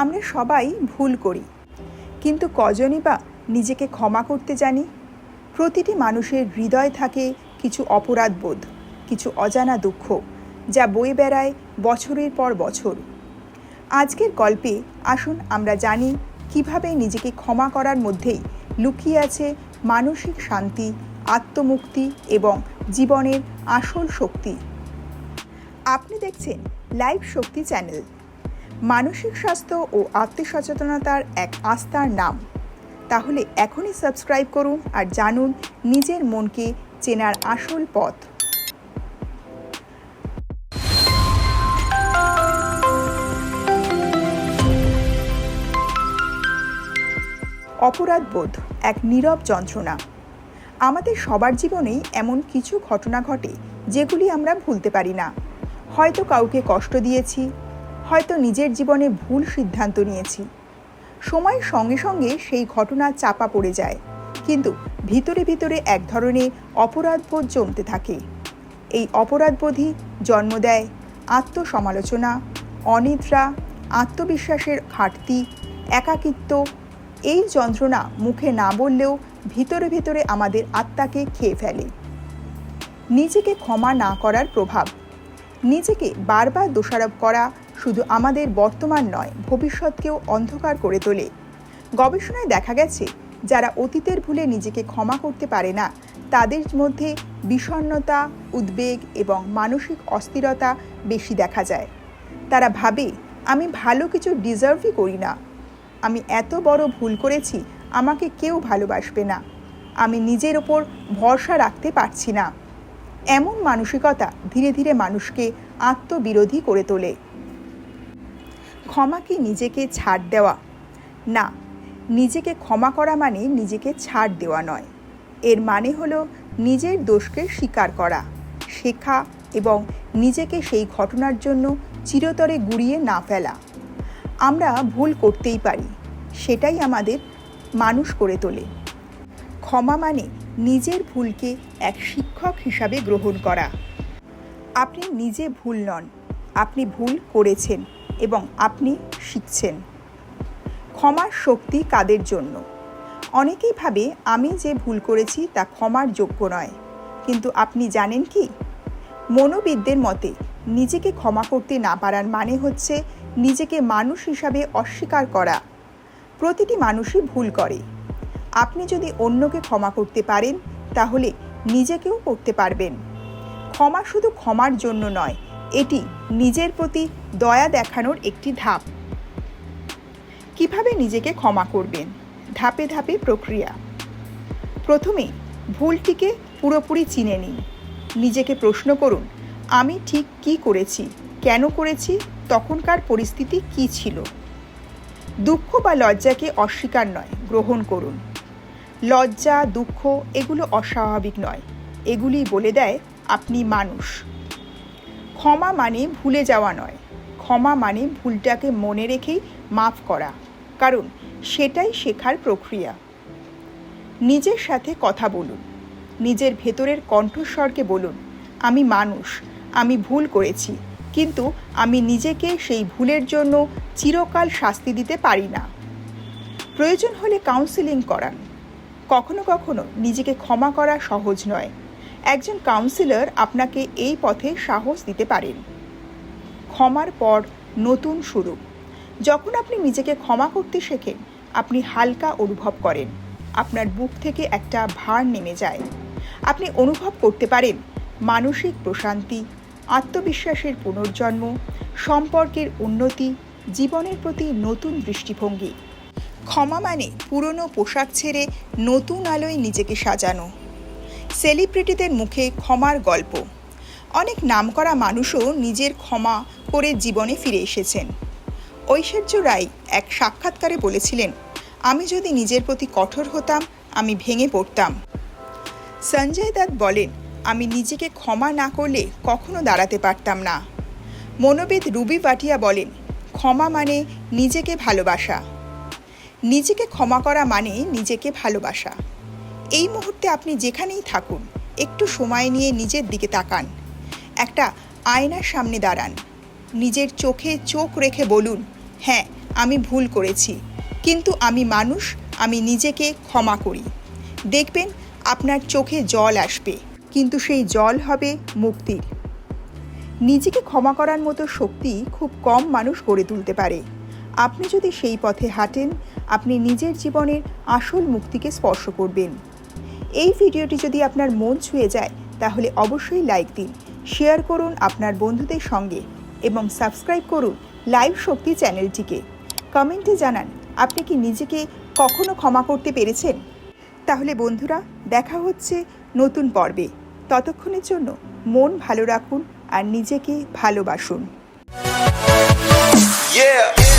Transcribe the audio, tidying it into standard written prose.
আমরা সবাই ভুল করি, কিন্তু কজনই বা নিজেকে ক্ষমা করতে জানি? প্রতিটি মানুষের হৃদয়ে থাকে কিছু অপরাধবোধ, কিছু অজানা দুঃখ, যা বয়ে বেড়ায় বছরের পর বছর। আজকের গল্পে আসুন আমরা জানি কিভাবে নিজেকে ক্ষমা করার মধ্যেই লুকিয়ে আছে মানসিক শান্তি, আত্মমুক্তি এবং জীবনের আসল শক্তি। আপনি দেখছেন লাইভ শক্তি চ্যানেল, মানসিক স্বাস্থ্য ও আত্মসচেতনতার এক আস্থার নাম। তাহলে এখনই সাবস্ক্রাইব করুন আর জানুন নিজের মনকে চেনার আসল পথ। অপরাধবোধ এক নীরব যন্ত্রণা। আমাদের সবার জীবনেই এমন কিছু ঘটনা ঘটে যেগুলি আমরা ভুলতে পারি না। হয়তো কাউকে কষ্ট দিয়েছি, হয়তো নিজের জীবনে ভুল সিদ্ধান্ত নিয়েছি। সময়ের সঙ্গে সঙ্গে সেই ঘটনা চাপা পড়ে যায়, কিন্তু ভিতরে ভিতরে এক ধরনের অপরাধবোধ জমতে থাকে। এই অপরাধবোধই জন্ম দেয় আত্মসমালোচনা, অনিদ্রা, আত্মবিশ্বাসের ঘাটতি, একাকিত্ব। এই যন্ত্রণা মুখে না বললেও ভিতরে ভিতরে আমাদের আত্মাকে খেয়ে ফেলে। নিজেকে ক্ষমা না করার প্রভাব। নিজেকে বারবার দোষারোপ করা শুধু আমাদের বর্তমান নয়, ভবিষ্যৎকেও অন্ধকার করে তোলে। গবেষণায় দেখা গেছে, যারা অতীতের ভুলে নিজেকে ক্ষমা করতে পারে না, তাদের মধ্যে বিষণ্ণতা, উদ্বেগ এবং মানসিক অস্থিরতা বেশি দেখা যায়। তারা ভাবে, আমি ভালো কিছু ডিজার্ভই করি না, আমি এত বড় ভুল করেছি, আমাকে কেউ ভালোবাসবে না, আমি নিজের ওপর ভরসা রাখতে পারছি না। এমন মানসিকতা ধীরে ধীরে মানুষকে আত্মবিরোধী করে তোলে। ক্ষমা কি নিজেকে ছাড় দেওয়া? না, নিজেকে ক্ষমা করা মানে নিজেকে ছাড় দেওয়া নয়। এর মানে হলো নিজের দোষকে স্বীকার করা, শেখা এবং নিজেকে সেই ঘটনার জন্য চিরতরে গুঁড়িয়ে না ফেলা। আমরা ভুল করতেই পারি, সেটাই আমাদের মানুষ করে তোলে। ক্ষমা মানে নিজের ভুলকে এক শিক্ষক হিসাবে গ্রহণ করা। আপনি নিজে ভুল নন, আপনি ভুল করেছেন এবং আপনি শিখছেন। ক্ষমার শক্তি কাদের জন্য? অনেকেই ভাবে আমি যে ভুল করেছি তা ক্ষমার যোগ্য নয়, কিন্তু আপনি জানেন কি? মনোবিদদের মতে নিজেকে ক্ষমা করতে না পারার মানে হচ্ছে নিজেকে মানুষ হিসাবে অস্বীকার করা। প্রতিটি মানুষই ভুল করে। আপনি যদি অন্যকে ক্ষমা করতে পারেন, তাহলে নিজেকেও করতে পারবেন। ক্ষমা শুধু ক্ষমার জন্য নয়, এটি নিজের প্রতি দয়া দেখানোর একটি ধাপ। কিভাবে নিজেকে ক্ষমা করবেন? ধাপে ধাপে প্রক্রিয়া। প্রথমে ভুলটিকে পুরোপুরি চিনে নিন। নিজেকে প্রশ্ন করুন, আমি ঠিক কী করেছি, কেন করেছি, তখনকার পরিস্থিতি কী ছিল। দুঃখ বা লজ্জাকে অস্বীকার নয়, গ্রহণ করুন। লজ্জা, দুঃখ এগুলো অস্বাভাবিক নয়, এগুলি বলে দেয় আপনি মানুষ। ক্ষমা মানে ভুলে যাওয়া নয়, ক্ষমা মানে ভুলটাকে মনে রেখেই মাফ করা, কারণ সেটাই শেখার প্রক্রিয়া। নিজের সাথে কথা বলুন। নিজের ভেতরের কণ্ঠস্বরকে বলুন, আমি মানুষ, আমি ভুল করেছি, কিন্তু আমি নিজেকে সেই ভুলের জন্য চিরকাল শাস্তি দিতে পারি না। প্রয়োজন হলে কাউন্সেলিং করান। কখনো কখনো নিজেকে ক্ষমা করা সহজ নয়। একজন কাউন্সিলর আপনাকে এই পথে সাহস দিতে পারেন। ক্ষমার পর নতুন শুরু। যখন আপনি নিজেকে ক্ষমা করতে শেখেন, আপনি হালকা অনুভব করেন। আপনার বুক থেকে একটা ভার নেমে যায়। আপনি অনুভব করতে পারেন মানসিক প্রশান্তি, আত্মবিশ্বাসের পুনর্জন্ম, সম্পর্কের উন্নতি, জীবনের প্রতি নতুন দৃষ্টিভঙ্গি। ক্ষমা মানে পুরনো পোশাক ছেড়ে নতুন আলোয় নিজেকে সাজানো। সেলিব্রিটিদের মুখে ক্ষমার গল্প। অনেক নামকরা মানুষও নিজের ক্ষমা করে জীবনে ফিরে এসেছেন। ঐশ্বর্য রায় এক সাক্ষাৎকারে বলেছিলেন, আমি যদি নিজের প্রতি কঠোর হতাম, আমি ভেঙে পড়তাম। সঞ্জয় দত্ত বলেন, আমি নিজেকে ক্ষমা না করলে কখনো দাঁড়াতে পারতাম না। মনোবিদ রুবি ভাটিয়া বলেন, ক্ষমা মানে নিজেকে ভালোবাসা। নিজেকে ক্ষমা করা মানে নিজেকে ভালোবাসা। এই মুহূর্তে আপনি যেখানেই থাকুন, একটু সময় নিয়ে নিজের দিকে তাকান। একটা আয়নার সামনে দাঁড়ান। নিজের চোখে চোখ রেখে বলুন, হ্যাঁ, আমি ভুল করেছি, কিন্তু আমি মানুষ, আমি নিজেকে ক্ষমা করি। দেখবেন আপনার চোখে জল আসবে, কিন্তু সেই জল হবে মুক্তির। নিজেকে ক্ষমা করার মতো শক্তি খুব কম মানুষ গড়ে তুলতে পারে। আপনি যদি সেই পথে হাঁটেন, আপনি নিজের জীবনের আসল মুক্তিকে স্পর্শ করবেন। এই ভিডিওটি যদি আপনার মন ছুঁয়ে যায়, তাহলে অবশ্যই লাইক দিন, শেয়ার করুন আপনার বন্ধুদের সঙ্গে এবং সাবস্ক্রাইব করুন লাইভ শক্তি চ্যানেলটিকে। কমেন্টে জানান আপনি কি নিজেকে কখনো ক্ষমা করতে পেরেছেন। তাহলে বন্ধুরা, দেখা হচ্ছে নতুন পর্বে। ততক্ষণের জন্য মন ভালো রাখুন আর নিজেকে ভালোবাসুন। Yeah.